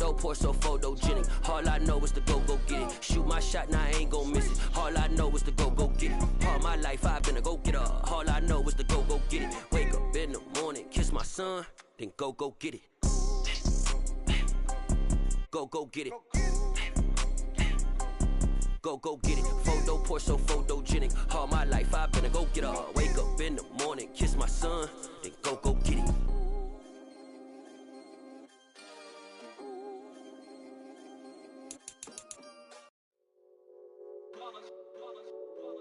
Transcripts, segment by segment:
Photo poor, so photogenic. All I know is to go get it. Shoot my shot, now I ain't gon' miss it. All I know is to go get it. All my life I've been a go-getter. All I know is to go get it. Wake up in the morning, kiss my son, then go get it. Go get it. Go get it. Photo poor, so photogenic. All my life I've been a go-getter. Wake up in the morning, kiss my son, then go get it.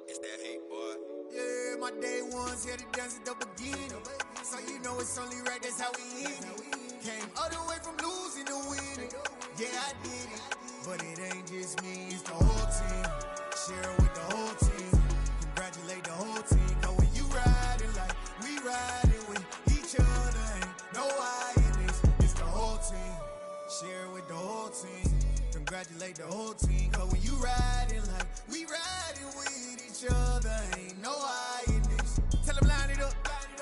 It's that hate, boy. Yeah, my day ones here to dance at the beginning. So you know it's only right, that's how we end it. Came all the way from losing to winning. Yeah, I did it. But it ain't just me, it's the whole team. Share it with the whole team. Congratulate the whole team. Cause when you riding like we riding with each other, ain't no I in this. It's the whole team. Share it with the whole team. Congratulate the whole team. Cause when you riding like we riding with each other, ain't no I in this. Tell them line it up.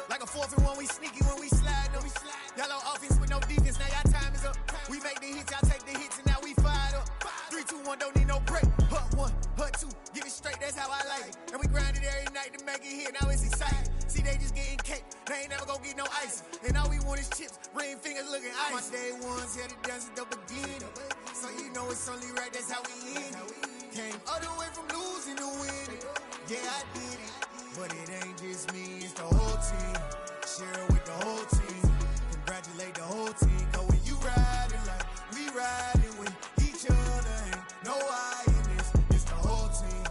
Like a 4th and 1, we sneaky when we slide them. Y'all on offense with no defense, now y'all time is up. We make the hits, y'all take the hits, and now we fired up. 3, 2, 1, don't need no break. Hut 1, hut 2, get it straight, that's how I like it. And we grind it every night to make it hit, now it's exciting. See, they just getting cake, they ain't never gonna get no ice. And all we want is chips, ring fingers looking ice. My day ones here to dance at the beginning. So you know it's only right, that's how we end it. Came all the way from losing to winning. Yeah, I did it. But it ain't just me, it's the whole team. Share it with the whole team. Congratulate the whole team. Cause when you riding like we riding with each other, ain't no I in this. It's the whole team.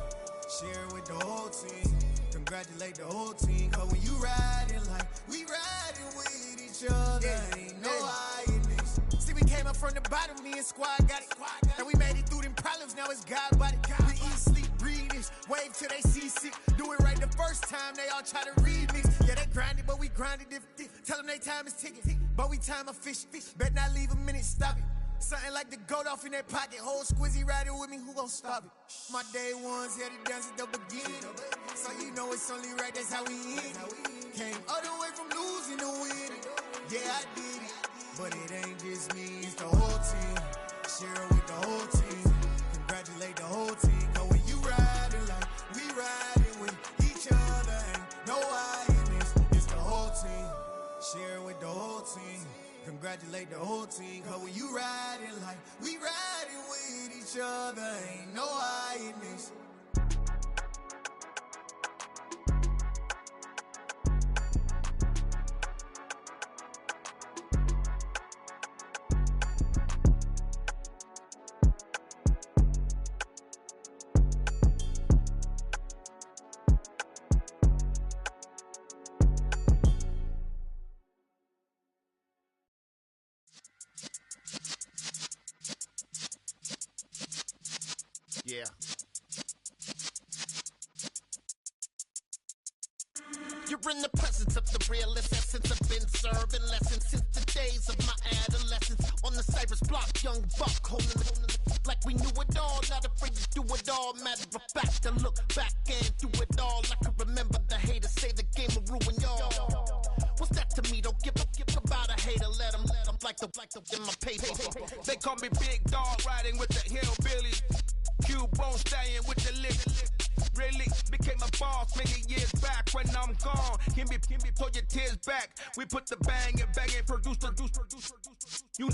Share it with the whole team. Congratulate the whole team. Cause when you riding like we riding with each other, ain't no I in this. See, we came up from the bottom, me and squad got it. And we made it through them problems, now it's God body. We eat, sleep, breathe this, wave till they seasick. Do it right the first time, they all try to remix. Yeah, they grinded, but we grinded different. Tell them they time is ticking, but we time a fish. Bet not leave a minute, stop it. Something like the goat off in their pocket. Whole squizzy riding with me, who gon' stop it? My day ones here to dance at the beginning. So you know it's only right, that's how we end it. Came all the way from losing to winning. Yeah, I did it. But it ain't just me, it's the whole team. Share it with the whole team. Congratulate the whole team. Cause when you riding like we riding with each other, ain't no I in this. It's the whole team. Share it with the whole team. Congratulate the whole team. Cause when you riding like we riding with each other, ain't no I in this. Yeah. You're in the presence of the realest essence. I've been serving lessons since the days of my adolescence. On the Cypress block, young buck holding it like we knew it all. Not afraid to do it all. Matter of fact, to look back and do it all. I can remember the haters say the game will ruin y'all. What's that to me? Don't give about a hater. Let them like the in my paper. They call me Big Dog, riding with the hillbillies. Cubone staying with the lick. Really became a boss many years back. When I'm gone, can be pull your tears back. We put the bang and produce. You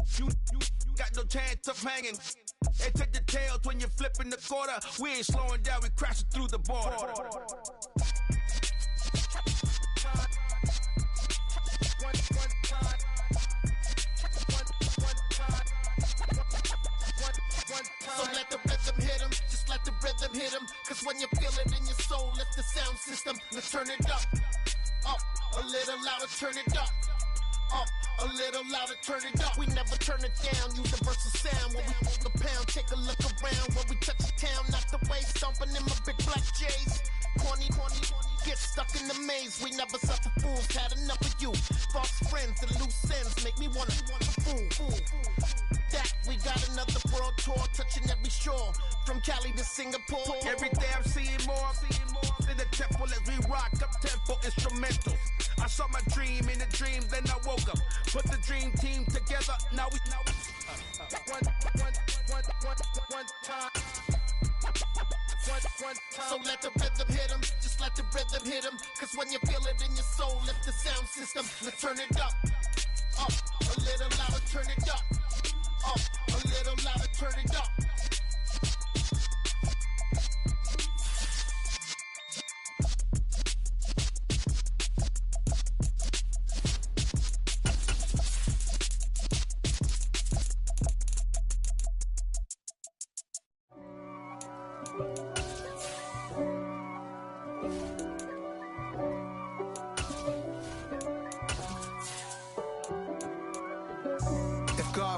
got no chance of hanging. They take the tails when you're flipping the quarter. We ain't slowing down, we crashing through the border. So let the rhythm hit him, just let the rhythm hit him. Cause when you feel it in your soul, lift the sound system. Now turn it up, a little louder, turn it up. A little louder, turn it up. We never turn it down, universal sound. When we walk a pound, take a look around. When we touch the town, knock the way, stomping in my big black J's. Corny, get stuck in the maze. We never suffer fools, had enough of you. False friends and loose ends make me wanna fool. That we got another world tour, touching every shore, from Cali to Singapore. Every day I'm seeing more in the temple as we rock up tempo instrumentals. I saw my dream in a dream, then I woke up. Put the dream team together, now we So let the rhythm hit him, just let the rhythm hit him. Cause when you feel it in your soul, lift the sound system. Now turn it up, a little louder, turn it up, a little louder, turn it up.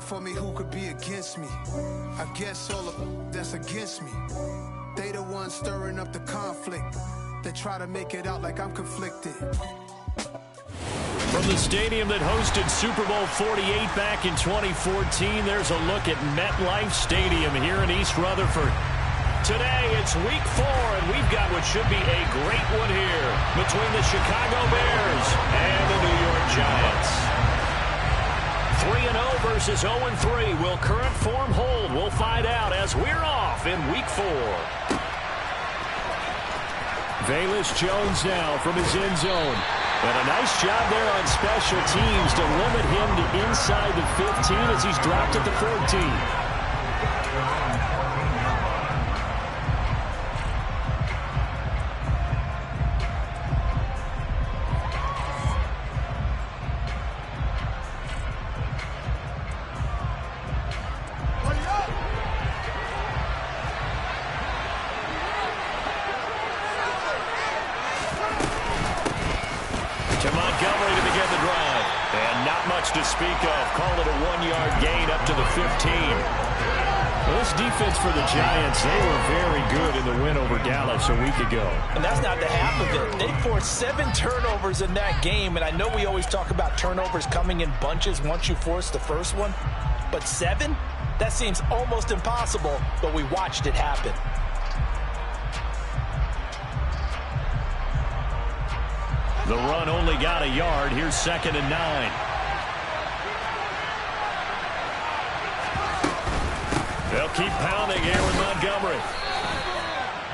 For me, who could be against me? I guess all of that's against me. They the ones stirring up the conflict. They try to make it out like I'm conflicted. From the stadium that hosted Super Bowl 48 back in 2014, there's a look at MetLife Stadium here in East Rutherford. Today, it's week 4, and we've got what should be a great one here between the Chicago Bears and the New York Giants. 3-0 versus 0-3. Will current form hold? We'll find out as we're off in week 4. Velus Jones now from his end zone. And a nice job there on special teams to limit him to inside the 15 as he's dropped at the 14. To speak of, call it a 1-yard gain up to the 15. Well, this defense for the Giants, they were very good in the win over Dallas a week ago. And that's not the half of it. They forced 7 turnovers in that game, and I know we always talk about turnovers coming in bunches once you force the first one, but 7? That seems almost impossible, but we watched it happen. The run only got a yard. Here's 2nd and 9. They'll keep pounding here with Montgomery.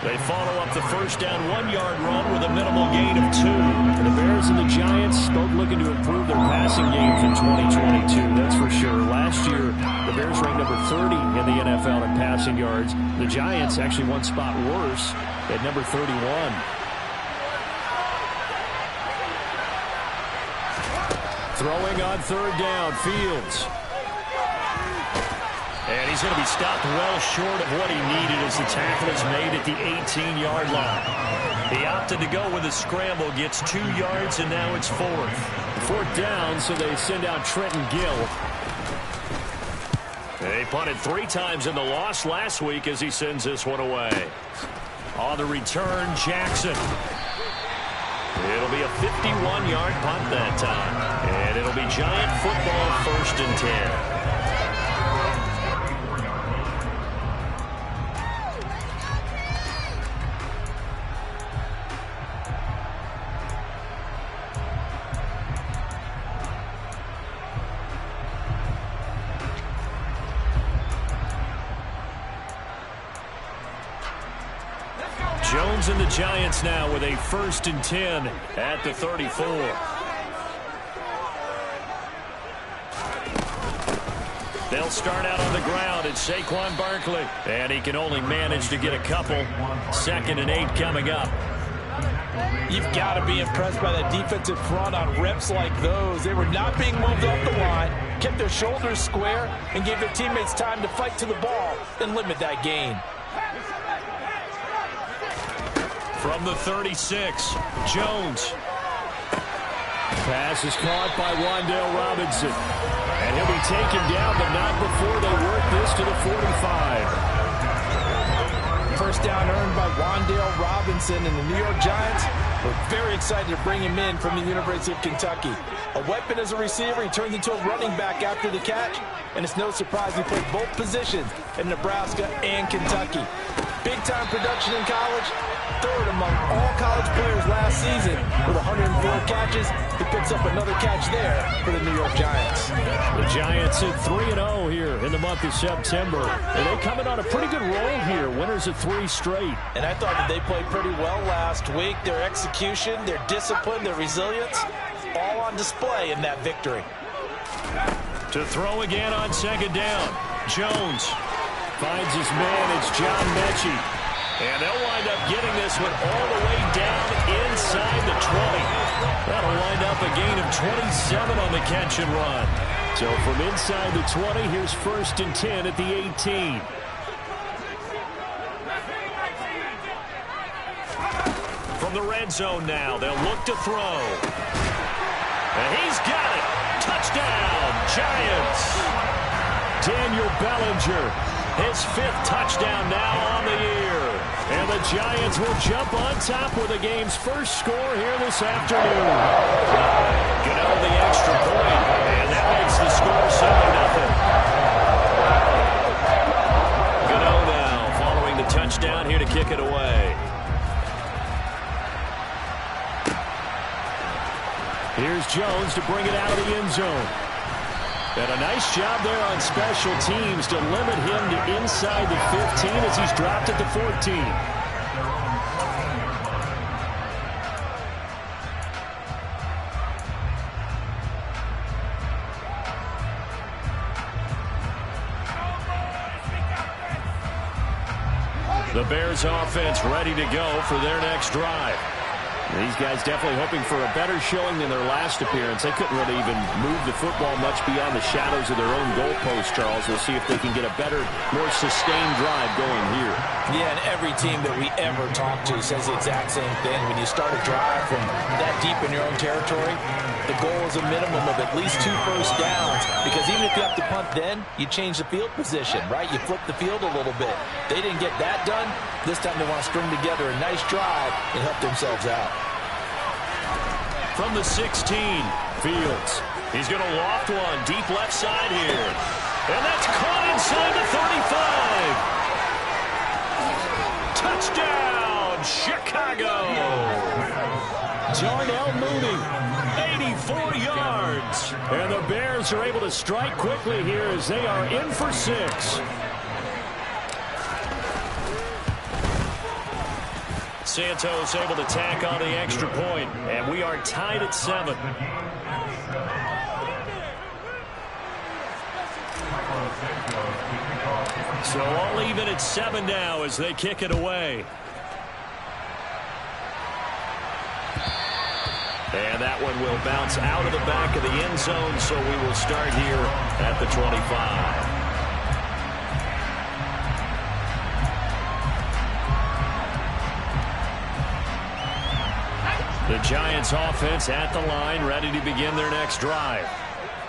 They follow up the first down 1-yard run with a minimal gain of 2. And the Bears and the Giants both looking to improve their passing game from 2022. That's for sure. Last year, the Bears ranked number 30 in the NFL in passing yards. The Giants actually one spot worse at number 31. Throwing on 3rd down, Fields. And he's going to be stopped well short of what he needed as the tackle is made at the 18-yard line. He opted to go with a scramble, gets 2 yards, and now it's 4th. 4th down, so they send out Trenton Gill. They punted 3 times in the loss last week as he sends this one away. On the return, Jackson. It'll be a 51-yard punt that time. And it'll be Giant football 1st and 10. Jones and the Giants now with a 1st and 10 at the 34. They'll start out on the ground. It's Saquon Barkley. And he can only manage to get a couple. 2nd and 8 coming up. You've got to be impressed by that defensive front on reps like those. They were not being moved off the line, kept their shoulders square, and gave their teammates time to fight to the ball and limit that gain. From the 36, Jones. Pass is caught by Wan'Dale Robinson. And he'll be taken down, but not before they work this to the 45. First down earned by Wan'Dale Robinson, and the New York Giants were very excited to bring him in from the University of Kentucky. A weapon as a receiver, he turned into a running back after the catch, and it's no surprise he played both positions in Nebraska and Kentucky. Big-time production in college, third among all college players last season with 104 catches. He picks up another catch there for the New York Giants. The Giants at 3-0 here in the month of September. And they coming on a pretty good roll here. Winners of 3 straight. And I thought that they played pretty well last week. Their execution, their discipline, their resilience, all on display in that victory. To throw again on second down. Jones finds his man. It's John Mechie. And they'll wind up getting this one all the way down inside the 20. That'll wind up a gain of 27 on the catch and run. So from inside the 20, here's 1st and 10 at the 18. From the red zone now, they'll look to throw. And he's got it. Touchdown, Giants. Daniel Bellinger, his 5th touchdown now on the year. And the Giants will jump on top with the game's first score here this afternoon. Get out the extra point, and that makes the score 7-0. Gano now following the touchdown here to kick it away. Here's Jones to bring it out of the end zone. And a nice job there on special teams to limit him to inside the 15 as he's dropped at the 14. The Bears offense ready to go for their next drive. These guys definitely hoping for a better showing than their last appearance. They couldn't really even move the football much beyond the shadows of their own goalpost, Charles. We'll see if they can get a better, more sustained drive going here. Yeah, and every team that we ever talk to says the exact same thing. When you start a drive from that deep in your own territory, the goal is a minimum of at least 2 first downs, because even if you have to punt then, you change the field position, right? You flip the field a little bit. They didn't get that done. This time they want to string together a nice drive and help themselves out. From the 16, Fields. He's going to loft one deep left side here. And that's caught inside the 35. Touchdown, Chicago. Darnell Mooney, 84 yards. And the Bears are able to strike quickly here as they are in for 6. Santos able to tack on the extra point, and we are tied at 7. So all even at 7 now as they kick it away. And that one will bounce out of the back of the end zone, so we will start here at the 25. The Giants offense at the line, ready to begin their next drive.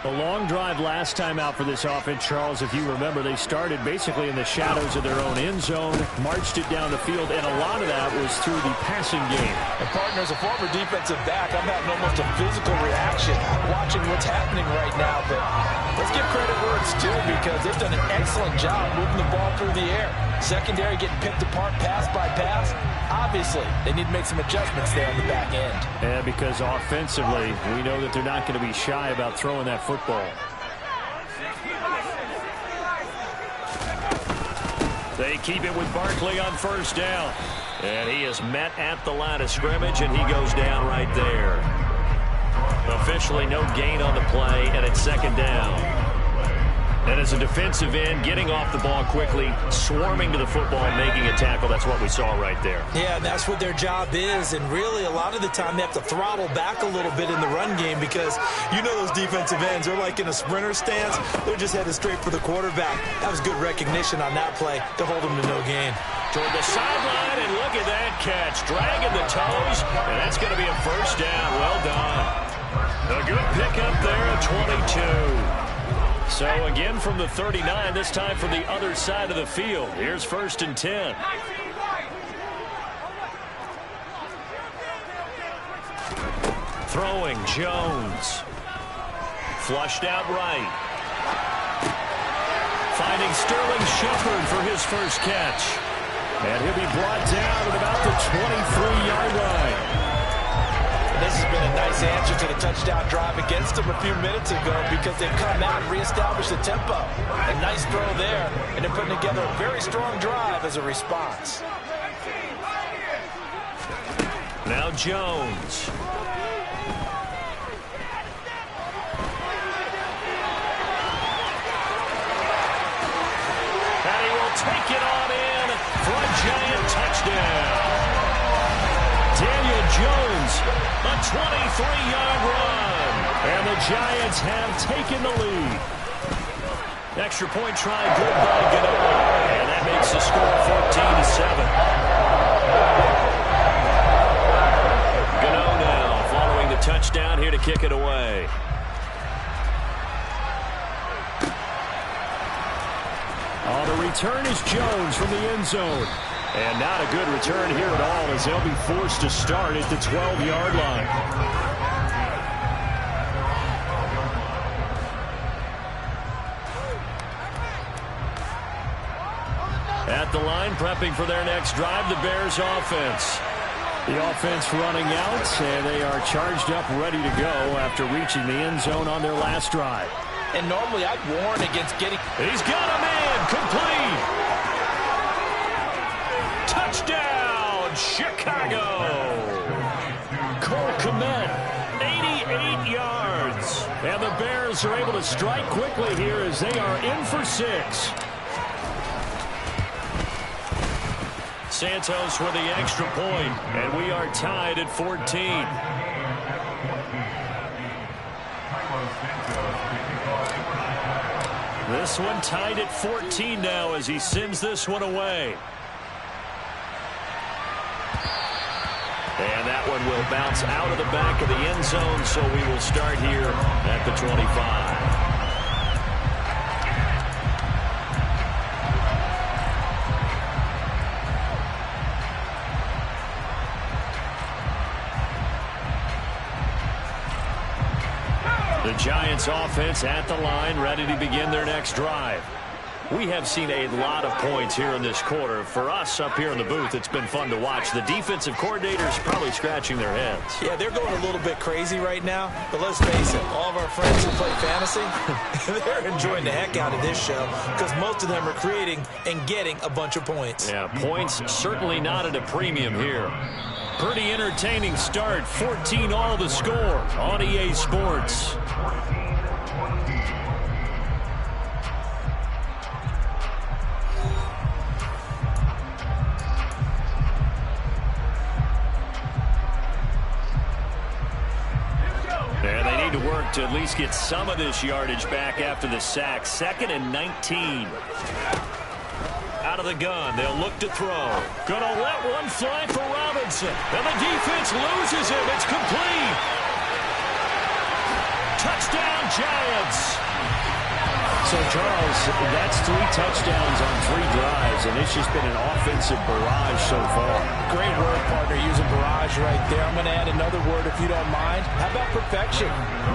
A long drive last time out for this offense, Charles. If you remember, they started basically in the shadows of their own end zone, marched it down the field, and a lot of that was through the passing game. And partner, as a former defensive back, I'm having almost a physical reaction watching what's happening right now. But let's give credit where it's due, because they've done an excellent job moving the ball through the air. Secondary getting picked apart pass by pass. Obviously, they need to make some adjustments there on the back end. And because offensively, we know that they're not going to be shy about throwing that football. They keep it with Barkley on first down. And he is met at the line of scrimmage, and he goes down right there. Officially no gain on the play, and it's second down. And as a defensive end, getting off the ball quickly, swarming to the football and making a tackle, that's what we saw right there. Yeah, that's what their job is. And really, a lot of the time, they have to throttle back a little bit in the run game, because you know those defensive ends, they're like in a sprinter stance. They're just headed straight for the quarterback. That was good recognition on that play to hold them to no gain. Toward the sideline, and look at that catch. Dragging the toes, and that's going to be a first down. Well done. A good pickup there at 22. So again from the 39, this time from the other side of the field. Here's 1st and 10. Throwing, Jones. Flushed out right. Finding Sterling Shepard for his first catch. And he'll be brought down at about the 23-yard line. This has been a nice answer to the touchdown drive against them a few minutes ago because they've come out and reestablished the tempo. A nice throw there, and they're putting together a very strong drive as a response. Now Jones. And he will take it on in for a Giant touchdown. Daniel Jones, a 23-yard run. And the Giants have taken the lead. Extra point try good by Gano. And that makes the score 14-7. Gano now following the touchdown here to kick it away. On the return is Jones from the end zone. And not a good return here at all as they'll be forced to start at the 12-yard line. At the line, prepping for their next drive, the Bears offense. The offense running out, and they are charged up, ready to go after reaching the end zone on their last drive. And normally I'd warn against getting... He's got him in, complete! Touchdown, Chicago! Cole Kmet, 88 yards. And the Bears are able to strike quickly here as they are in for 6. Santos with the extra point, and we are tied at 14. This one tied at 14 now as he sends this one away. And that one will bounce out of the back of the end zone, so we will start here at the 25. The Giants offense at the line, ready to begin their next drive. We have seen a lot of points here in this quarter. For us up here in the booth, it's been fun to watch. The defensive coordinators probably scratching their heads. Yeah, they're going a little bit crazy right now. But let's face it, all of our friends who play fantasy, they're enjoying the heck out of this show because most of them are creating and getting a bunch of points. Yeah, points certainly not at a premium here. Pretty entertaining start. 14 all the score on EA Sports. And they need to work to at least get some of this yardage back after the sack. 2nd and 19. Out of the gun, they'll look to throw. Gonna let one fly for Robinson. And the defense loses him. It's complete. Touchdown, Giants. So, Charles, that's 3 touchdowns on 3 drives, and it's just been an offensive barrage so far. Great word, partner, using barrage right there. I'm going to add another word if you don't mind. How about perfection?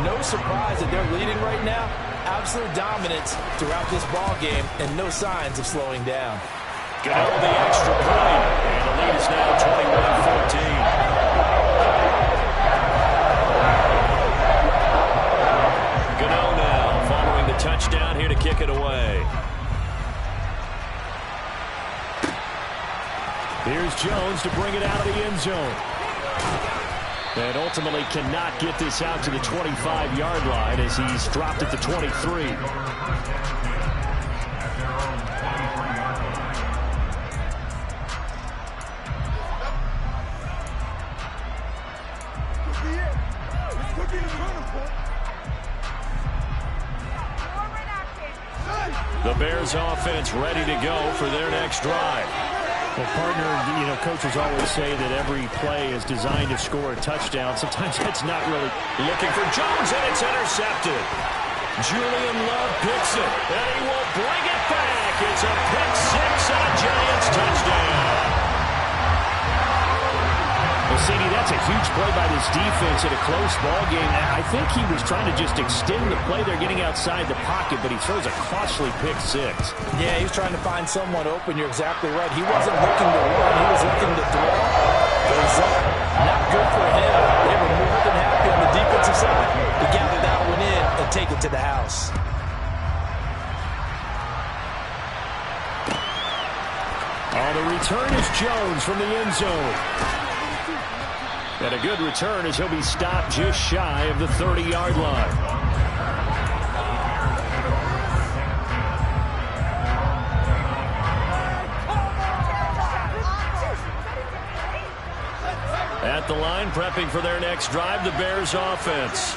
No surprise that they're leading right now. Absolute dominance throughout this ball game, and no signs of slowing down. Gano the extra point, and the lead is now 21-14. Gano now following the touchdown here to kick it away. Here's Jones to bring it out of the end zone. And ultimately cannot get this out to the 25-yard line as he's dropped at the 23. The Bears offense ready to go for their next drive. Well, partner, coaches always say that every play is designed to score a touchdown. Sometimes that's not really. Looking for Jones, and it's intercepted. Julian Love picks it, and he will bring it back. It's a pick 6 and a Giants touchdown. Well, CD, that's a huge play by this defense in a close ball game. I think he was trying to just extend the play. They're getting outside the pocket, but he throws a costly pick six. Yeah, he was trying to find someone open. You're exactly right. He wasn't looking to run. He was looking to throw. The result, not good for him. They were more than happy on the defensive side to gather that one in and take it to the house. On the return is Jones from the end zone. And a good return as he'll be stopped just shy of the 30-yard line. At the line, prepping for their next drive, the Bears offense.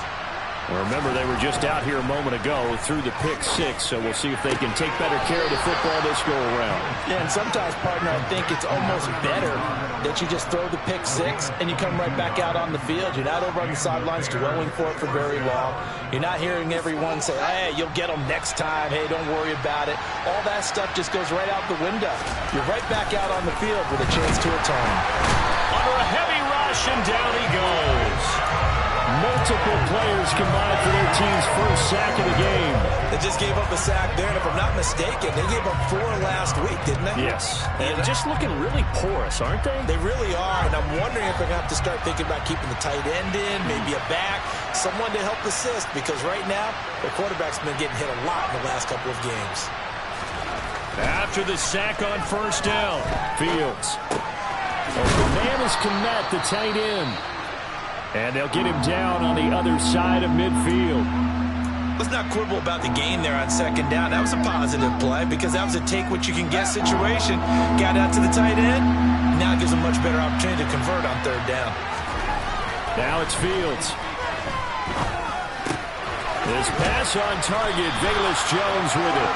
Remember, they were just out here a moment ago through the pick six, so we'll see if they can take better care of the football this go-around. Yeah, and sometimes, partner, I think it's almost better that you just throw the pick six and you come right back out on the field. You're not over on the sidelines dwelling for it for very long. You're not hearing everyone say, hey, you'll get them next time. Hey, don't worry about it. All that stuff just goes right out the window. You're right back out on the field with a chance to atone. Under a heavy rush, and down he goes. Multiple players combined for their team's first sack of the game. They just gave up a sack there, and if I'm not mistaken, they gave up 4 last week, didn't they? Yes. And just looking really porous, aren't they? They really are, and I'm wondering if they're going to have to start thinking about keeping the tight end in, maybe a back, someone to help assist, because right now, the quarterback's been getting hit a lot in the last couple of games. After the sack on first down, Fields. The man is Kmet, the tight end. And they'll get him down on the other side of midfield. Let's not quibble about the gain there on second down. That was a positive play because that was a take-what-you-can-get situation. Got out to the tight end. Now it gives a much better opportunity to convert on third down. Now it's Fields. This pass on target, Velus Jones with it.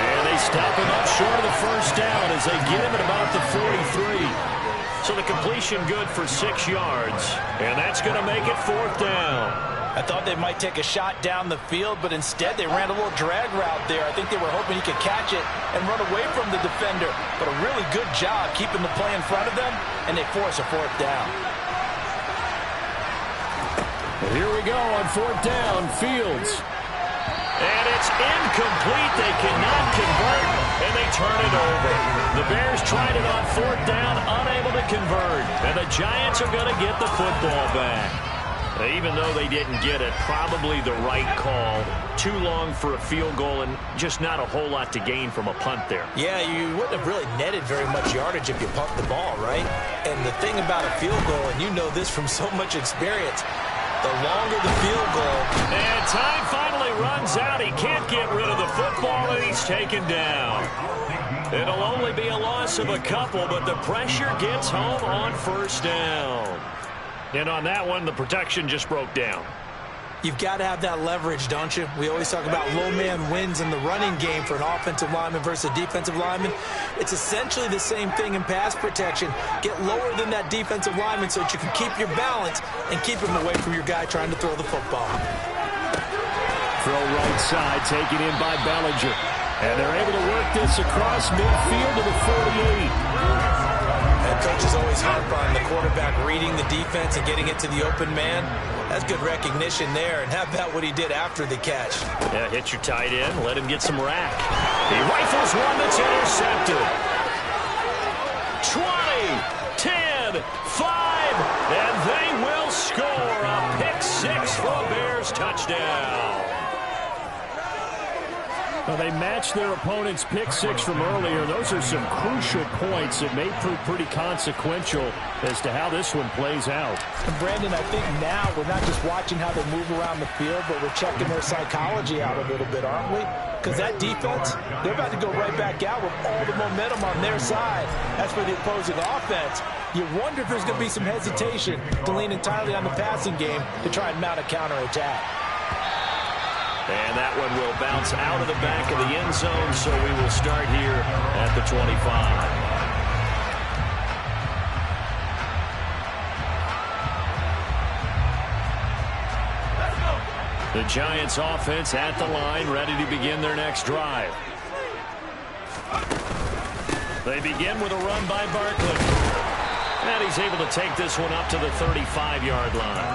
And they stop him up short of the first down as they get him at about the 43. So the completion good for 6 yards, and that's going to make it fourth down. I thought they might take a shot down the field, but instead they ran a little drag route there. I think they were hoping he could catch it and run away from the defender, but a really good job keeping the play in front of them, and they force a fourth down. Well, here we go on fourth down, Fields. And it's incomplete. They cannot convert, and they turn it over. The Bears tried it on fourth down, unable to convert. And the Giants are going to get the football back. Even though they didn't get it, probably the right call. Too long for a field goal and just not a whole lot to gain from a punt there. Yeah, you wouldn't have really netted very much yardage if you pumped the ball, right? And the thing about a field goal, and you know this from so much experience, the longer the field goal. And time finally runs out. He can't get rid of the football, and he's taken down. It'll only be a loss of a couple, but the pressure gets home on first down. And on that one, the protection just broke down. You've got to have that leverage, don't you? We always talk about low man wins in the running game for an offensive lineman versus a defensive lineman. It's essentially the same thing in pass protection. Get lower than that defensive lineman so that you can keep your balance and keep him away from your guy trying to throw the football. Throw right side, taken in by Bellinger. And they're able to work this across midfield to the 48. And coaches always harp on the quarterback reading the defense and getting it to the open man. That's good recognition there. And how about what he did after the catch? Yeah, hit your tight end, let him get some rack. He rifles one that's intercepted. 20, 10, 5, and they will score a pick six for a Bears touchdown. Well, they matched their opponent's pick six from earlier. Those are some crucial points that may prove pretty consequential as to how this one plays out. And Brandon, I think now we're not just watching how they move around the field, but we're checking their psychology out a little bit, aren't we? Because that defense, they're about to go right back out with all the momentum on their side. That's for the opposing offense. You wonder if there's going to be some hesitation to lean entirely on the passing game to try and mount a counterattack. And that one will bounce out of the back of the end zone, so we will start here at the 25. The Giants offense at the line, ready to begin their next drive. They begin with a run by Barkley. And he's able to take this one up to the 35-yard line.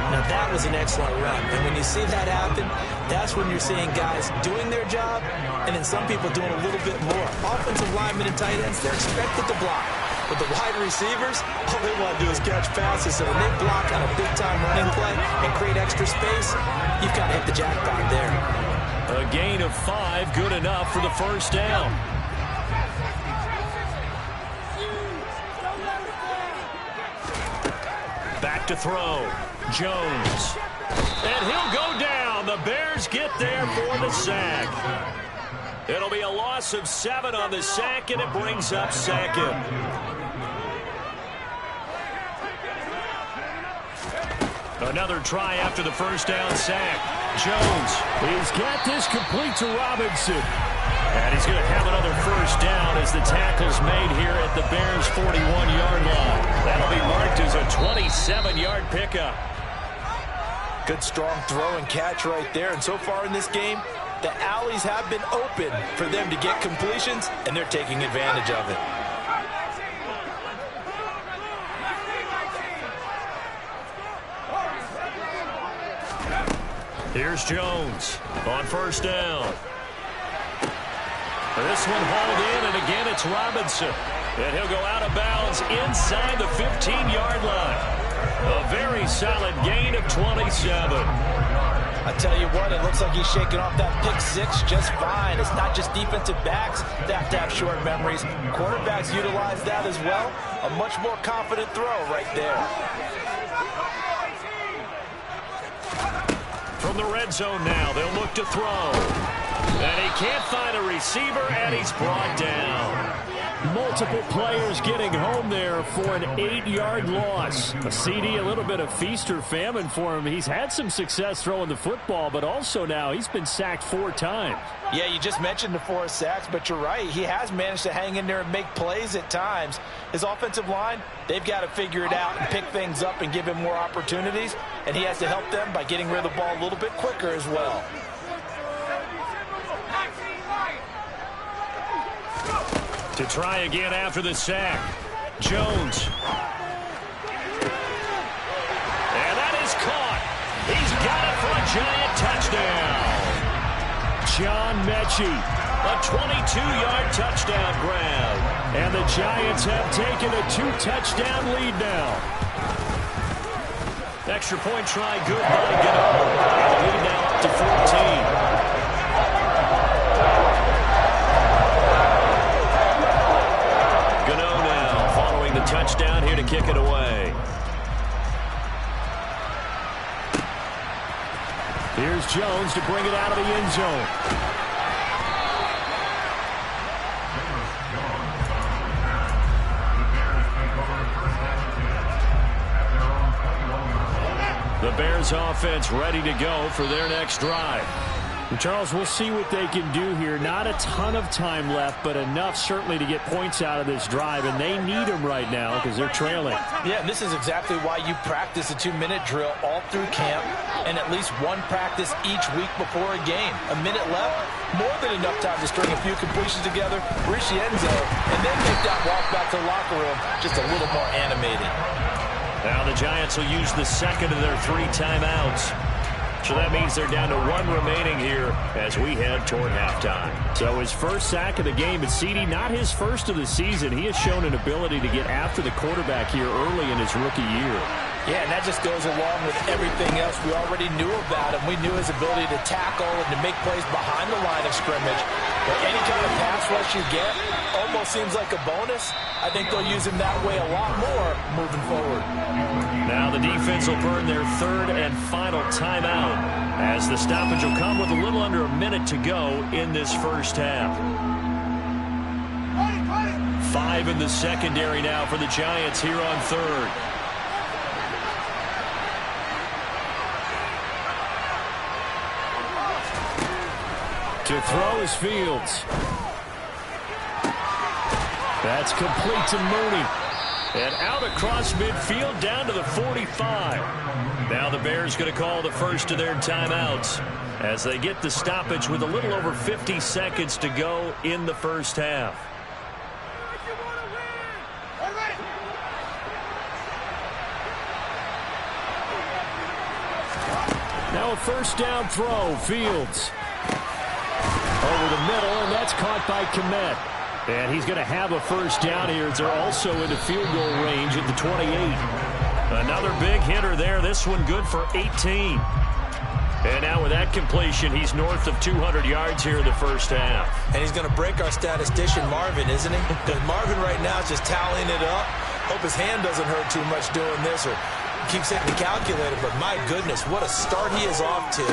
Now, that was an excellent run. And when you see that happen, that's when you're seeing guys doing their job and then some people doing a little bit more. Offensive linemen and tight ends, they're expected to block. But the wide receivers, all they want to do is catch passes. So when they block on a big-time running play and create extra space, you've got to hit the jackpot there. A gain of 5, good enough for the first down. Back to throw. Jones. And he'll go down. The Bears get there for the sack. It'll be a loss of 7 on the sack, and it brings up second. Another try after the first down sack. Jones. He's got this complete to Robinson. And he's going to have another first down as the tackle's made here at the Bears' 41-yard line. That'll be marked as a 27-yard pickup. Good strong throw and catch right there. And so far in this game, the alleys have been open for them to get completions, and they're taking advantage of it. Here's Jones on first down. This one hauled in, and again it's Robinson. And he'll go out of bounds inside the 15-yard line. A very solid gain of 27. I tell you what, it looks like he's shaking off that pick six just fine. It's not just defensive backs that have to have short memories. Quarterbacks utilize that as well. A much more confident throw right there. From the red zone now, they'll look to throw. And he can't find a receiver, and he's brought down. Multiple players getting home there for an 8-yard loss. A CD, a little bit of feast or famine for him. He's had some success throwing the football, but also now he's been sacked 4 times. Yeah, you just mentioned the 4 sacks, but you're right. He has managed to hang in there and make plays at times. His offensive line, they've got to figure it out and pick things up and give him more opportunities, and he has to help them by getting rid of the ball a little bit quicker as well. To try again after the sack. Jones. And that is caught. He's got it for a Giant touchdown. John Mechie, a 22-yard touchdown grab. And the Giants have taken a 2-touchdown lead now. Extra point try, good by Gano. And the lead now up to 14. Touchdown here to kick it away. Here's Jones to bring it out of the end zone. The Bears offense ready to go for their next drive. Charles, we'll see what they can do here. Not a ton of time left, but enough certainly to get points out of this drive, and they need them right now because they're trailing. Yeah, and this is exactly why you practice a 2-minute drill all through camp and at least one practice each week before a game. A minute left, more than enough time to string a few completions together, reach the end zone, and then make that walk back to the locker room just a little more animated. Now the Giants will use the second of their 3 timeouts. So that means they're down to 1 remaining here as we head toward halftime. So his first sack of the game, but CD, not his first of the season. He has shown an ability to get after the quarterback here early in his rookie year. Yeah, and that just goes along with everything else we already knew about him. We knew his ability to tackle and to make plays behind the line of scrimmage. But any kind of pass rush you get almost seems like a bonus. I think they'll use him that way a lot more moving forward. Now the defense will burn their 3rd and final timeout as the stoppage will come with a little under a minute to go in this first half. 5 in the secondary now for the Giants here on 3rd. To throw is Fields. That's complete to Mooney. And out across midfield down to the 45. Now the Bears going to call the first of their timeouts as they get the stoppage with a little over 50 seconds to go in the first half. Now a first down throw. Fields over the middle, and that's caught by Kmet. And he's going to have a first down here. They're also into field goal range at the 28. Another big hitter there. This one good for 18. And now with that completion, he's north of 200 yards here in the first half. And he's going to break our statistician, Marvin, isn't he? Because Marvin right now is just tallying it up. Hope his hand doesn't hurt too much doing this, or keeps hitting the calculator. But my goodness, what a start he is off to.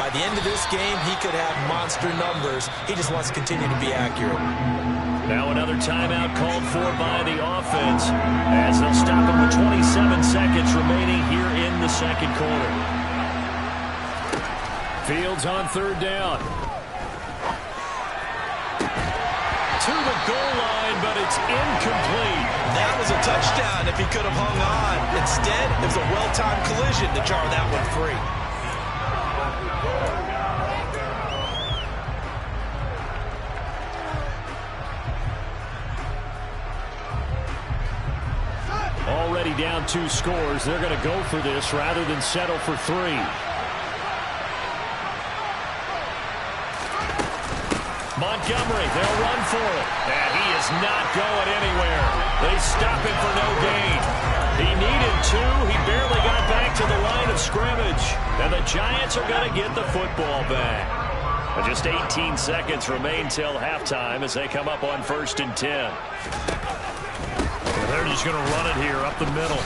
By the end of this game, he could have monster numbers. He just wants to continue to be accurate. Now another timeout called for by the offense, as they'll stop him with 27 seconds remaining here in the second quarter. Fields on third down. To the goal line, but it's incomplete. That was a touchdown if he could have hung on. Instead, it was a well-timed collision to jar that one free. Already down 2 scores. They're going to go for this rather than settle for 3. Montgomery, they'll run for it. And he is not going anywhere. They stop him for no gain. He needed 2. He barely got back to the line of scrimmage. And the Giants are going to get the football back. And just 18 seconds remain till halftime as they come up on 1st and 10. They're just going to run it here up the middle.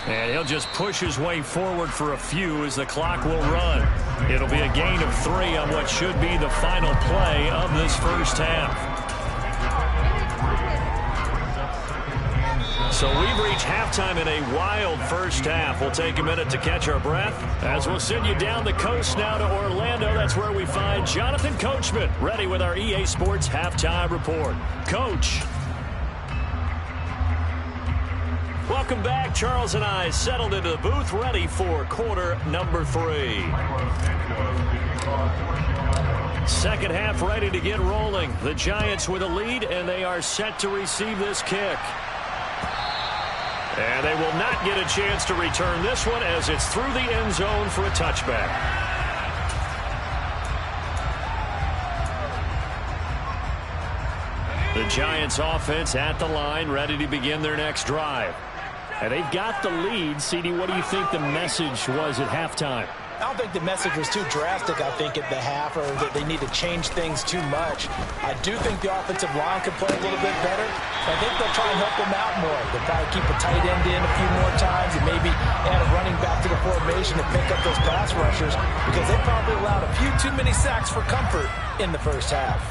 And he'll just push his way forward for a few as the clock will run. It'll be a gain of 3 on what should be the final play of this first half. So we've reached halftime in a wild first half. We'll take a minute to catch our breath as we'll send you down the coast now to Orlando. That's where we find Jonathan Coachman ready with our EA Sports Halftime Report. Coach. Welcome back. Charles and I settled into the booth ready for quarter number 3. Second half ready to get rolling. The Giants with a lead, and they are set to receive this kick. And they will not get a chance to return this one as it's through the end zone for a touchback. The Giants offense at the line, ready to begin their next drive. And they've got the lead. CD, what do you think the message was at halftime? I don't think the message was too drastic, I think, at the half, or that they need to change things too much. I do think the offensive line could play a little bit better. I think they'll try and help them out more. They'll probably keep a tight end in a few more times and maybe add a running back to the formation to pick up those pass rushers, because they probably allowed a few too many sacks for comfort in the first half.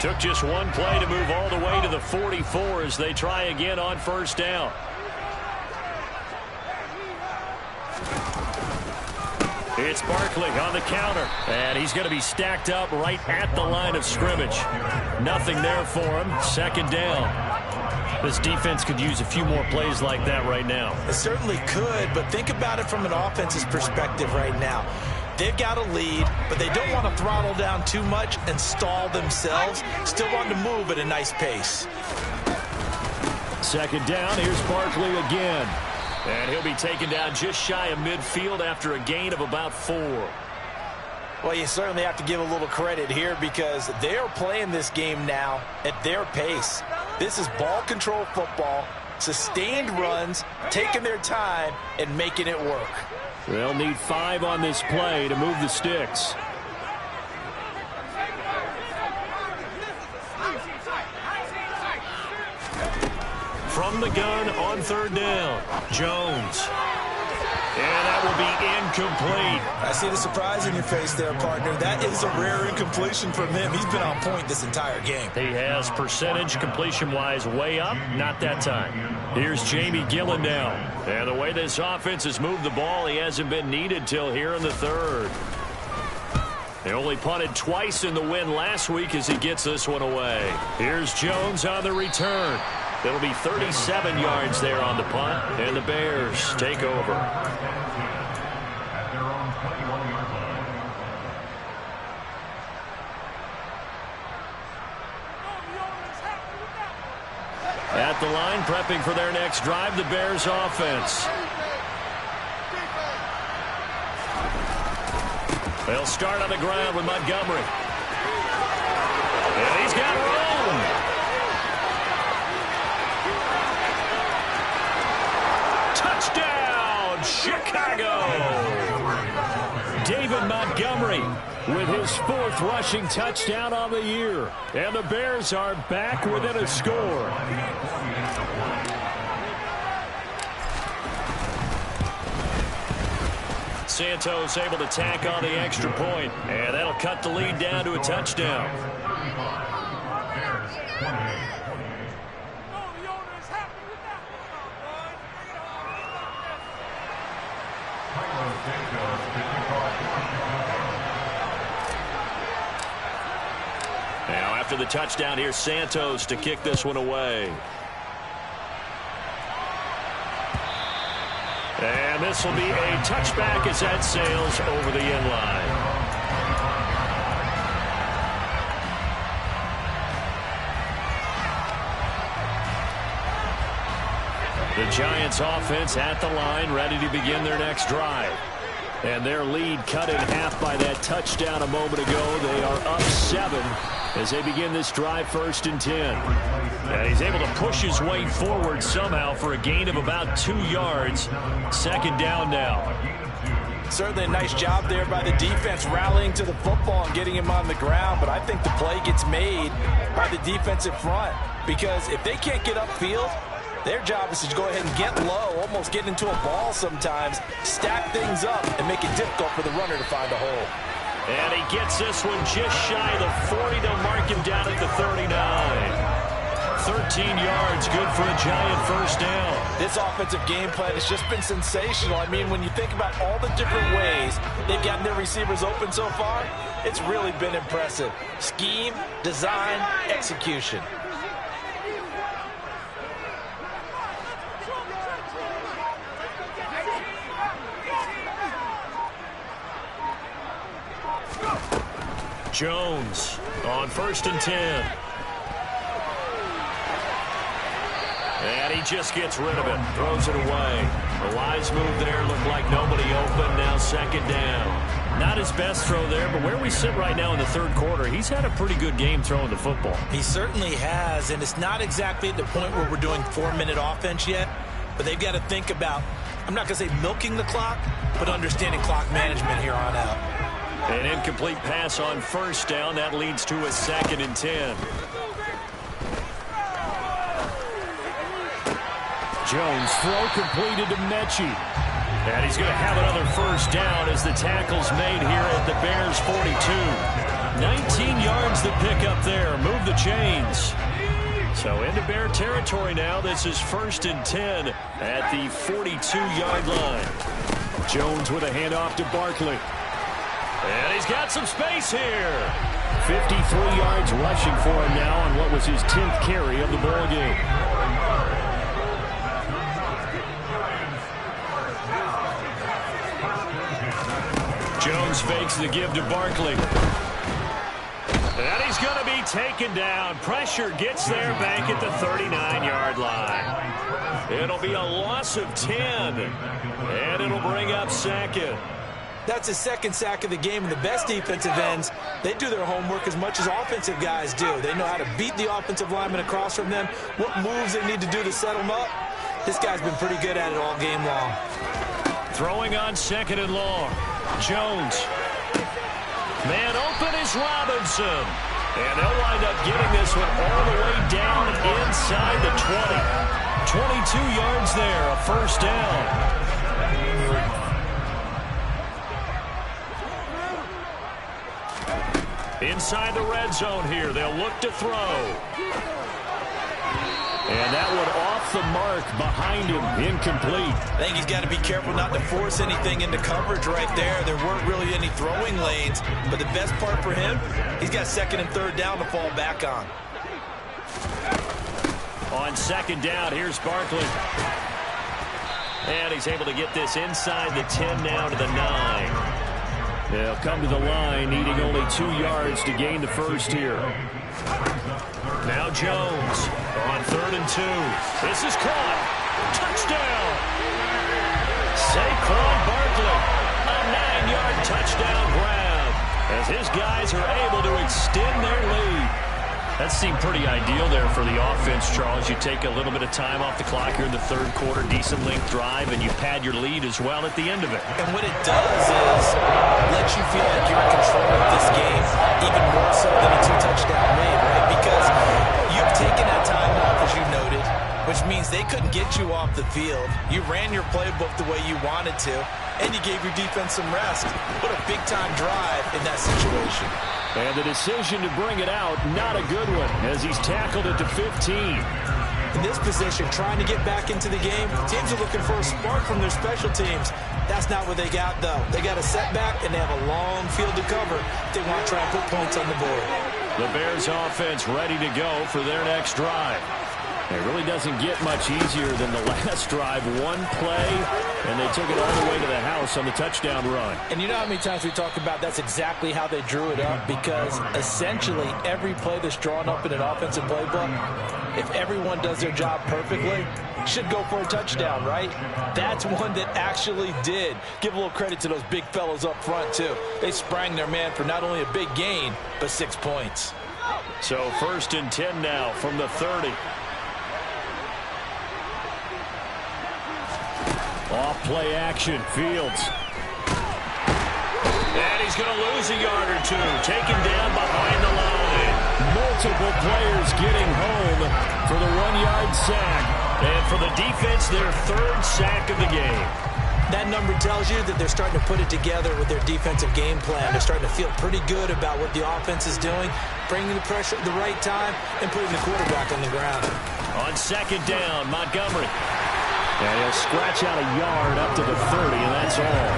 Took just one play to move all the way to the 44 as they try again on first down. It's Barkley on the counter, and he's going to be stacked up right at the line of scrimmage. Nothing there for him. Second down. This defense could use a few more plays like that right now. It certainly could, but think about it from an offense's perspective right now. They've got a lead, but they don't want to throttle down too much and stall themselves. Still want to move at a nice pace. Second down, here's Barkley again. And he'll be taken down just shy of midfield after a gain of about 4. Well, you certainly have to give a little credit here because they are playing this game now at their pace. This is ball control football, sustained runs, taking their time, and making it work. They'll need 5 on this play to move the sticks. From the gun on third down, Jones. And that will be incomplete. I see the surprise in your face there, partner. That is a rare incompletion from him. He's been on point this entire game. He has percentage completion-wise way up. Not that time. Here's Jamie Gillen now. And the way this offense has moved the ball, he hasn't been needed till here in the third. They only punted twice in the win last week as he gets this one away. Here's Jones on the return. It'll be 37 yards there on the punt, and the Bears take over. the line, prepping for their next drive, the Bears offense. They'll start on the ground with Montgomery. And he's got room. Touchdown, Chicago. David Montgomery with his 4th rushing touchdown on the year. And the Bears are back within a score. Santos able to tack on the extra point, and that'll cut the lead down to a touchdown. Now after the touchdown, here's Santos to kick this one away. And this will be a touchback as that sails over the end line. The Giants offense at the line, ready to begin their next drive. And their lead cut in half by that touchdown a moment ago. They are up 7 as they begin this drive, 1st and 10. And he's able to push his way forward somehow for a gain of about 2 yards. 2nd down now. Certainly a nice job there by the defense rallying to the football and getting him on the ground. But I think the play gets made by the defensive front, because if they can't get upfield, their job is to go ahead and get low, almost get into a ball sometimes, stack things up, and make it difficult for the runner to find a hole. And he gets this one just shy of the 40 to mark him down at the 39. 13 yards, good for a Giant 1st down. This offensive game plan has just been sensational. I mean, when you think about all the different ways they've gotten their receivers open so far, it's really been impressive. Scheme, design, execution. Jones on 1st and 10. And he just gets rid of it, throws it away. A wise move there, looked like nobody open, now 2nd down. Not his best throw there, but where we sit right now in the 3rd quarter, he's had a pretty good game throwing the football. He certainly has, and it's not exactly at the point where we're doing 4-minute offense yet, but they've got to think about, I'm not going to say milking the clock, but understanding clock management here on out. An incomplete pass on 1st down. That leads to a 2nd and 10. Jones throw completed to Mechie. And he's going to have another 1st down as the tackle's made here at the Bears 42. 19 yards to pick up there. Move the chains. So into Bear territory now. This is 1st and 10 at the 42-yard line. Jones with a handoff to Barkley. And he's got some space here. 53 yards rushing for him now on what was his 10th carry of the ball game. Jones fakes the give to Barkley. And he's going to be taken down. Pressure gets there back at the 39-yard line. It'll be a loss of 10. And it'll bring up 2nd. That's his 2nd sack of the game, and the best defensive ends, they do their homework as much as offensive guys do. They know how to beat the offensive lineman across from them, what moves they need to do to set them up. This guy's been pretty good at it all game long. Throwing on 2nd and long. Jones. Man open is Robinson. And they'll wind up getting this one all the way down inside the 20. 22 yards there, a 1st down. Inside the red zone here. They'll look to throw. And that one off the mark behind him. Incomplete. I think he's got to be careful not to force anything into coverage right there. There weren't really any throwing lanes. But the best part for him, he's got 2nd and 3rd down to fall back on. On 2nd down, here's Barkley. And he's able to get this inside the 10 now to the 9. They'll come to the line, needing only 2 yards to gain the 1st here. Now Jones on 3rd and 2. This is caught. Touchdown. Saquon Barkley, a 9-yard touchdown grab as his guys are able to extend their lead. That seemed pretty ideal there for the offense, Charles. You take a little bit of time off the clock here in the 3rd quarter, decent length drive, and you pad your lead as well at the end of it. And what it does is let you feel like you're in control of this game, even more so than a 2-touchdown lead, right? Because you've taken that time off, as you noted, which means they couldn't get you off the field. You ran your playbook the way you wanted to, and you gave your defense some rest. What a big-time drive in that situation. And the decision to bring it out, not a good one, as he's tackled at the 15. In this position, trying to get back into the game, teams are looking for a spark from their special teams. That's not what they got, though. They got a setback, and they have a long field to cover. They want to try and put points on the board. The Bears offense ready to go for their next drive. It really doesn't get much easier than the last drive. One play, and they took it all the way to the house on the touchdown run. And you know how many times we talk about that's exactly how they drew it up, because essentially every play that's drawn up in an offensive playbook, if everyone does their job perfectly, should go for a touchdown, right? That's one that actually did. Give a little credit to those big fellows up front, too. They sprang their man for not only a big gain, but 6 points. So 1st and 10 now from the 30. Off play action, Fields. And he's going to lose a yard or two. Taken down behind the line. Multiple players getting home for the 1-yard sack. And for the defense, their 3rd sack of the game. That number tells you that they're starting to put it together with their defensive game plan. They're starting to feel pretty good about what the offense is doing, bringing the pressure at the right time, and putting the quarterback on the ground. On 2nd down, Montgomery. And he'll scratch out a yard up to the 30, and that's all.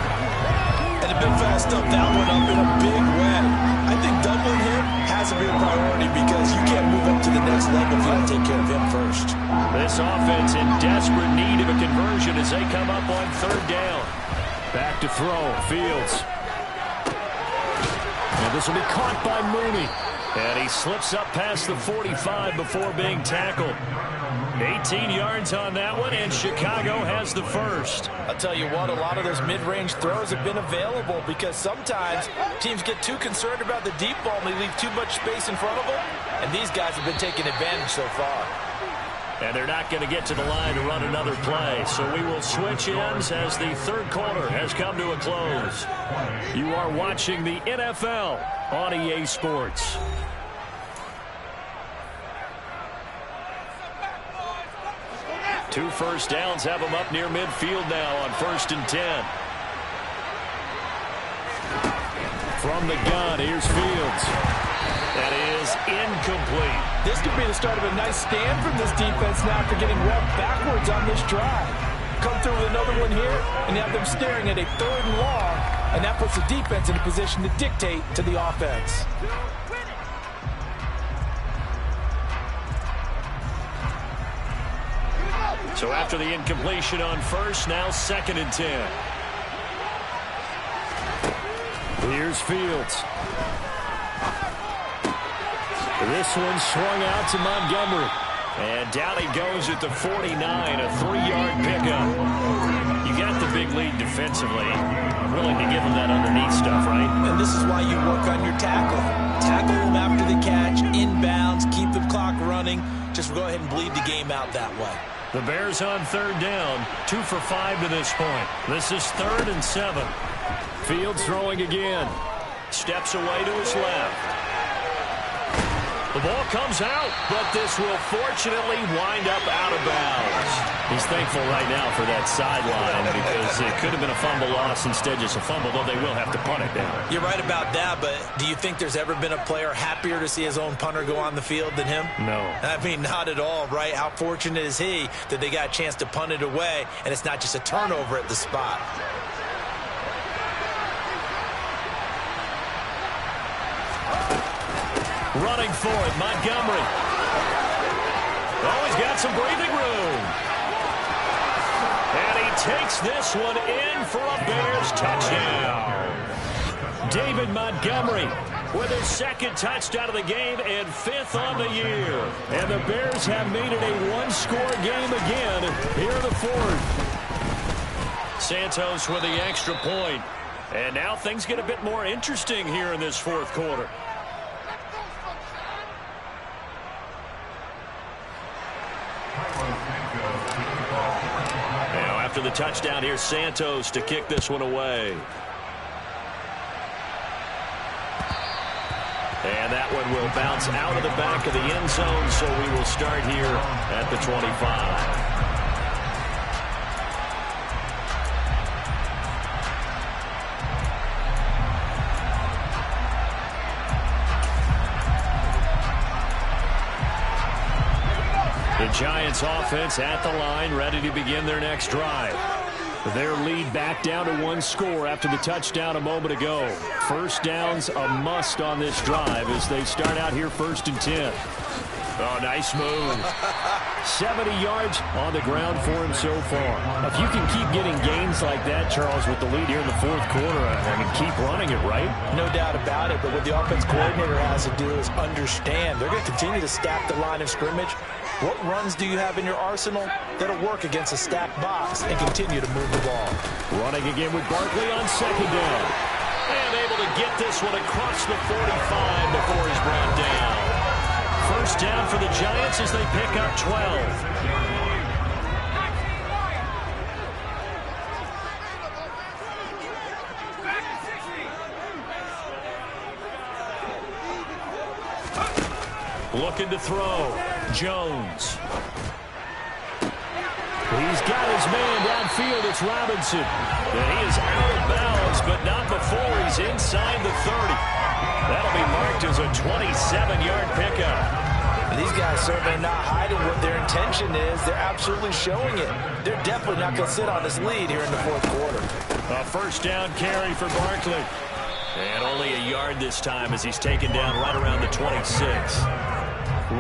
And the big fella stuffed that one up in a big way. I think doubling him has to be a priority because you can't move up to the next level if you don't take care of him first. This offense in desperate need of a conversion as they come up on 3rd down. Back to throw, Fields. And this will be caught by Mooney. And he slips up past the 45 before being tackled. 18 yards on that one, and Chicago has the first. I'll tell you what, a lot of those mid-range throws have been available because sometimes teams get too concerned about the deep ball and they leave too much space in front of them, and these guys have been taking advantage so far. And they're not going to get to the line to run another play, so we will switch ends as the 3rd quarter has come to a close. You are watching the NFL on EA Sports. Two first downs have them up near midfield now on 1st and 10. From the gun, here's Fields. That is incomplete. This could be the start of a nice stand from this defense now after getting rubbed backwards on this drive. Come through with another one here, and you have them staring at a 3rd and long, and that puts the defense in a position to dictate to the offense. So after the incompletion on 1st, now 2nd and 10. Here's Fields. This one swung out to Montgomery. And down he goes at the 49, a 3-yard pickup. You got the big lead defensively. Willing to give him that underneath stuff, right? And this is why you work on your tackling. Tackle him after the catch, inbounds, keep the clock running. Just go ahead and bleed the game out that way. The Bears on 3rd down, 2 for 5 to this point. This is 3rd and 7. Fields throwing again. Steps away to his left. The ball comes out, but this will fortunately wind up out of bounds. He's thankful right now for that sideline because it could have been a fumble loss, instead just a fumble, though they will have to punt it down. You're right about that, but do you think there's ever been a player happier to see his own punter go on the field than him? No. I mean, not at all, right? How fortunate is he that they got a chance to punt it away, and it's not just a turnover at the spot. Running for it, Montgomery. Oh, he's got some breathing room. And he takes this one in for a Bears touchdown. David Montgomery with his second touchdown of the game and 5th on the year. And the Bears have made it a one-score game again here in the 4th. Santos with the extra point. And now things get a bit more interesting here in this 4th quarter. Now after the touchdown, here's Santos to kick this one away. And that one will bounce out of the back of the end zone, so we will start here at the 25. The Giants offense at the line, ready to begin their next drive. Their lead back down to 1 score after the touchdown a moment ago. First down's a must on this drive as they start out here 1st and 10. Oh, nice move. 70 yards on the ground for him so far. If you can keep getting gains like that, Charles, with the lead here in the 4th quarter, I mean, keep running it, right? No doubt about it, but what the offense coordinator has to do is understand. They're going to continue to stack the line of scrimmage. What runs do you have in your arsenal that'll work against a stacked box and continue to move the ball? Running again with Barkley on 2nd down. And able to get this one across the 45 before he's brought down. First down for the Giants as they pick up 12. Looking to throw. Jones. He's got his man downfield. It's Robinson. And he is out of bounds, but not before he's inside the 30. That'll be marked as a 27-yard pickup. These guys certainly not hiding what their intention is. They're absolutely showing it. They're definitely not going to sit on this lead here in the 4th quarter. A first down carry for Barkley. And only a yard this time as he's taken down right around the 26.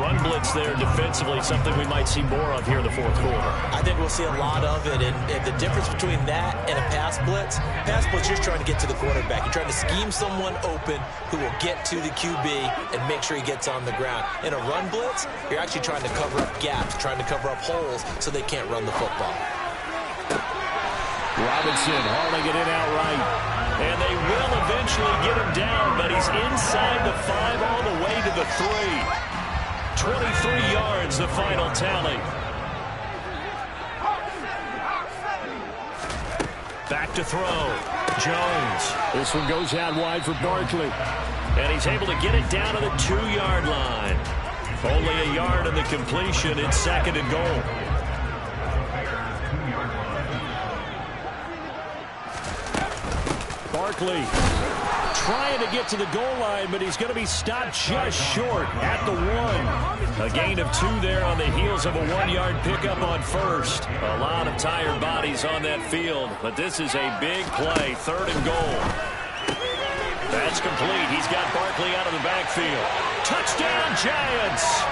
Run blitz there defensively, something we might see more of here in the 4th quarter. I think we'll see a lot of it, and the difference between that and a pass blitz, you're trying to get to the quarterback. You're trying to scheme someone open who will get to the QB and make sure he gets on the ground. In a run blitz, you're actually trying to cover up gaps, trying to cover up holes so they can't run the football. Robinson hauling it in outright. And they will eventually get him down, but he's inside the 5 all the way to the 3. 23 yards, the final tally. Back to throw. Jones. This one goes out wide for Barkley. And he's able to get it down to the 2-yard line. Only a yard in the completion. It's 2nd and goal. Barkley trying to get to the goal line, but he's going to be stopped just short at the 1. A gain of 2 there on the heels of a 1-yard pickup on first. A lot of tired bodies on that field, but this is a big play. 3rd and goal. That's complete. He's got Barkley out of the backfield. Touchdown, Giants!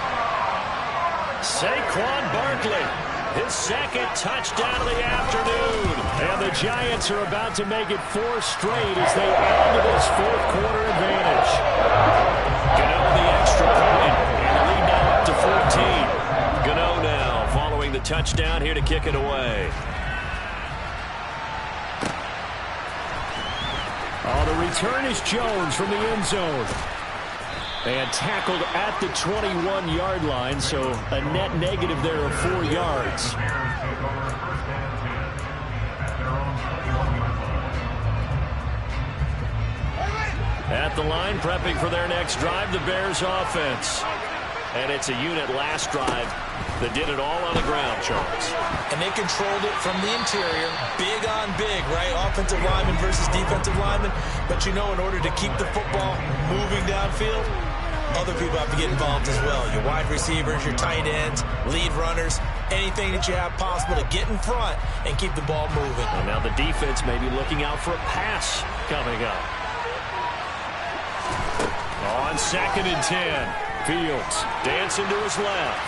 Saquon Barkley. His 2nd touchdown of the afternoon. And the Giants are about to make it 4 straight as they add to this 4th quarter advantage. Gano the extra point. And the lead now up to 14. Gano now following the touchdown here to kick it away. Oh, the return is Jones from the end zone. And tackled at the 21-yard line, so a net negative there of 4 yards. At the line, prepping for their next drive, the Bears offense. And it's a unit last drive that did it all on the ground, Charles. And they controlled it from the interior, big on big, right? Offensive lineman versus defensive lineman. But you know, in order to keep the football moving downfield, other people have to get involved as well. Your wide receivers, your tight ends, lead runners, anything that you have possible to get in front and keep the ball moving. And now the defense may be looking out for a pass coming up. On 2nd and 10, Fields dancing to his left.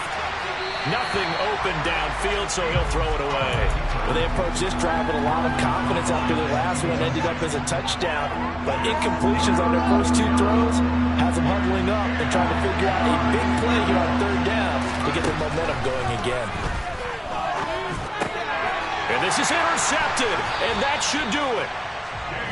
Nothing open downfield, so he'll throw it away. Well, they approached this drive with a lot of confidence after their last one. Ended up as a touchdown. But incompletions on their first 2 throws has them huddling up and trying to figure out a big play here on 3rd down to get their momentum going again. And this is intercepted, and that should do it.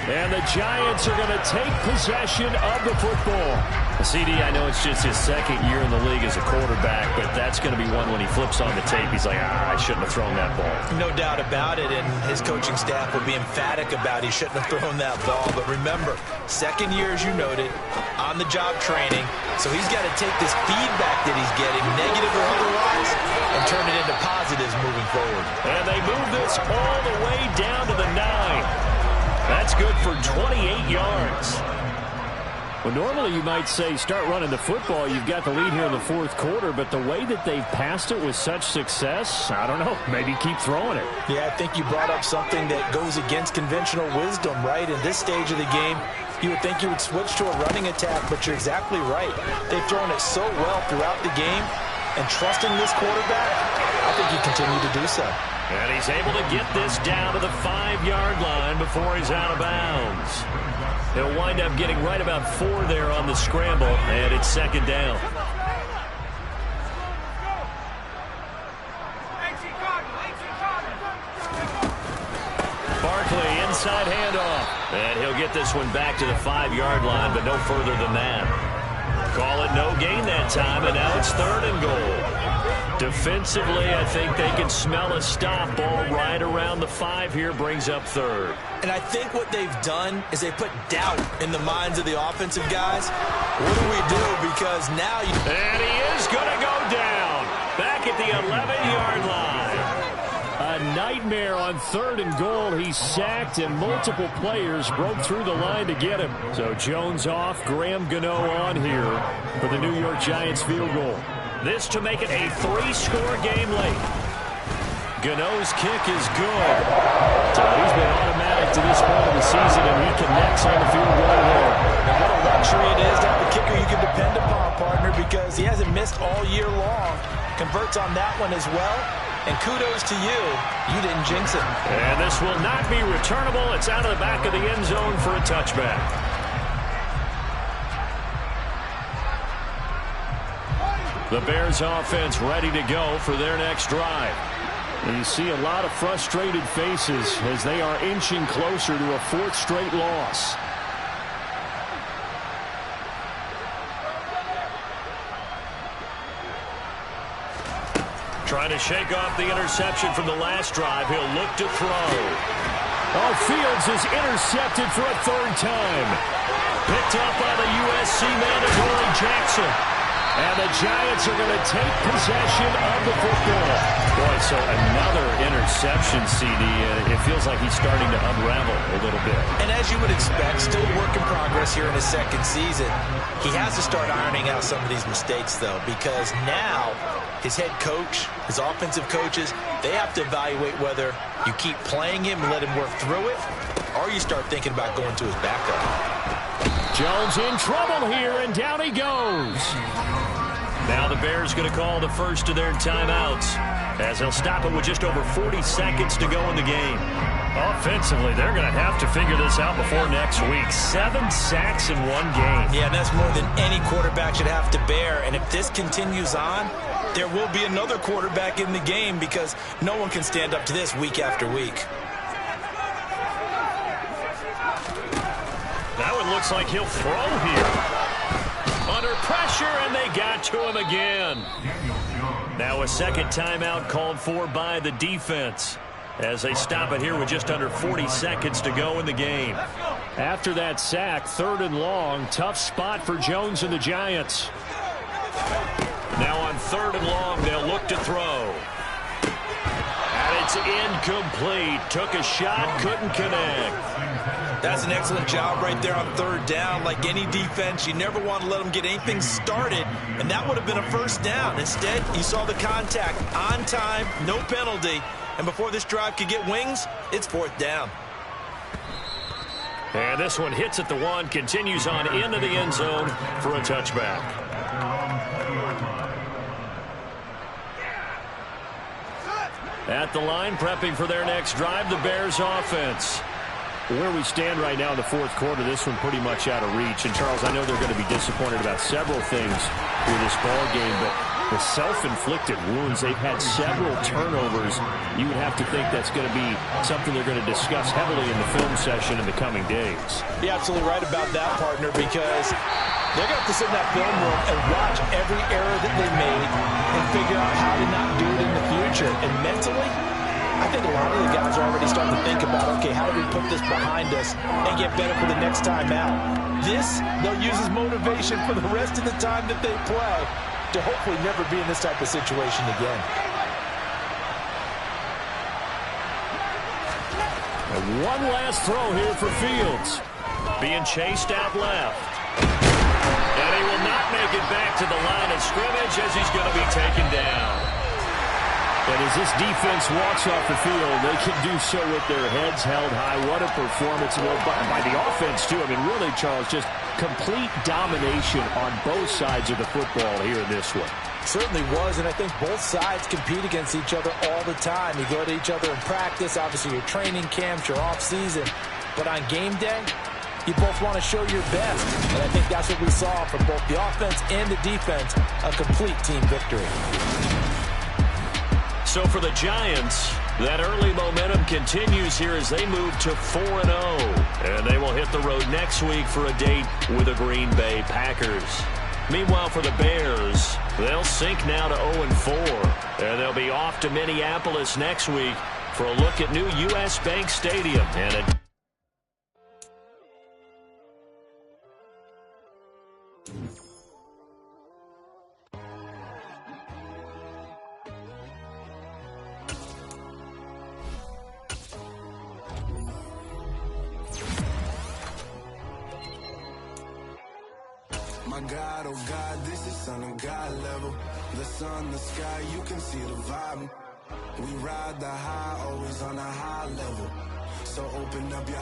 And the Giants are going to take possession of the football. CD, I know it's just his 2nd year in the league as a quarterback, but that's going to be one when he flips on the tape. He's like, I shouldn't have thrown that ball. No doubt about it, and his coaching staff will be emphatic about he shouldn't have thrown that ball. But remember, 2nd year, as you noted, on-the-job training, so he's got to take this feedback that he's getting, negative or otherwise, and turn it into positives moving forward. And they move this all the way down to the 9. That's good for 28 yards. Well, normally you might say start running the football. You've got the lead here in the 4th quarter, but the way that they've passed it with such success, I don't know, maybe keep throwing it. Yeah, I think you brought up something that goes against conventional wisdom, right? In this stage of the game, you would think you would switch to a running attack, but you're exactly right. They've thrown it so well throughout the game, and trusting this quarterback, I think you continue to do so. And he's able to get this down to the 5-yard line before he's out of bounds. He'll wind up getting right about 4 there on the scramble, and it's 2nd down. Barkley, inside handoff. And he'll get this one back to the 5-yard line, but no further than that. Call it no gain that time, and now it's 3rd and goal. Defensively, I think they can smell a stop. Ball right around the 5 here, brings up 3rd. And I think what they've done is they put doubt in the minds of the offensive guys. What do we do? Because now you... And he is going to go down. Back at the 11-yard line. A nightmare on 3rd and goal. He's sacked, and multiple players broke through the line to get him. So Jones off, Graham Gano on here for the New York Giants field goal. This to make it a 3-score game late. Gano's kick is good. So he's been automatic to this point of the season, and he connects on the field goal there. And what a luxury it is to have a kicker you can depend upon, partner, because he hasn't missed all year long. Converts on that one as well. And kudos to you. You didn't jinx it. And this will not be returnable. It's out of the back of the end zone for a touchback. The Bears offense ready to go for their next drive. And you see a lot of frustrated faces as they are inching closer to a 4th straight loss. Trying to shake off the interception from the last drive. He'll look to throw. Oh, Fields is intercepted for a 3rd time. Picked up by the USC man, Adoree Jackson. And the Giants are going to take possession of the football. Boy, so another interception, CD. It feels like he's starting to unravel a little bit. And as you would expect, still a work in progress here in his 2nd season. He has to start ironing out some of these mistakes, though, because now his head coach, his offensive coaches, they have to evaluate whether you keep playing him and let him work through it, or you start thinking about going to his backup. Jones in trouble here, and down he goes. Now the Bears going to call the first of their timeouts, as they'll stop it with just over 40 seconds to go in the game. Offensively, they're going to have to figure this out before next week. 7 sacks in 1 game. Yeah, and that's more than any quarterback should have to bear. And if this continues on, there will be another quarterback in the game because no one can stand up to this week after week. That one looks like he'll throw here. Under pressure, and they got to him again. Now a 2nd timeout called for by the defense as they stop it here with just under 40 seconds to go in the game. After that sack, 3rd and long, tough spot for Jones and the Giants. Now on 3rd and long, they'll look to throw. And it's incomplete. Took a shot, couldn't connect. That's an excellent job right there on 3rd down. Like any defense, you never want to let them get anything started, and that would have been a 1st down. Instead, you saw the contact on time, no penalty, and before this drive could get wings, it's 4th down. And this one hits at the 1, continues on into the end zone for a touchback. At the line, prepping for their next drive, the Bears offense. Where we stand right now in the fourth quarter, this one pretty much out of reach. And, Charles, I know they're going to be disappointed about several things with this ball game, but the self-inflicted wounds, they've had several turnovers. You would have to think that's going to be something they're going to discuss heavily in the film session in the coming days. You're absolutely right about that, partner, because they're going to have to sit in that film room and watch every error that they made and figure out how to not do it in the future. And mentally, I think a lot of the guys are already starting to think about, okay, how do we put this behind us and get better for the next time out? This, they'll use as motivation for the rest of the time that they play to hopefully never be in this type of situation again. And one last throw here for Fields. Being chased out left. And he will not make it back to the line of scrimmage as he's going to be taken down. And as this defense walks off the field, they can do so with their heads held high. What a performance by the offense, too. I mean, really, Charles, just complete domination on both sides of the football here in this one. Certainly was, and I think both sides compete against each other all the time. You go to each other in practice, obviously your training camps, your off-season. But on game day, you both want to show your best. And I think that's what we saw from both the offense and the defense, a complete team victory. So for the Giants, that early momentum continues here as they move to 4-0. And they will hit the road next week for a date with the Green Bay Packers. Meanwhile, for the Bears, they'll sink now to 0-4. And they'll be off to Minneapolis next week for a look at new U.S. Bank Stadium. And My God, oh God, this is Son of God level. The sun, the sky, you can see the vibe. We ride the high, always on a high level. So open up your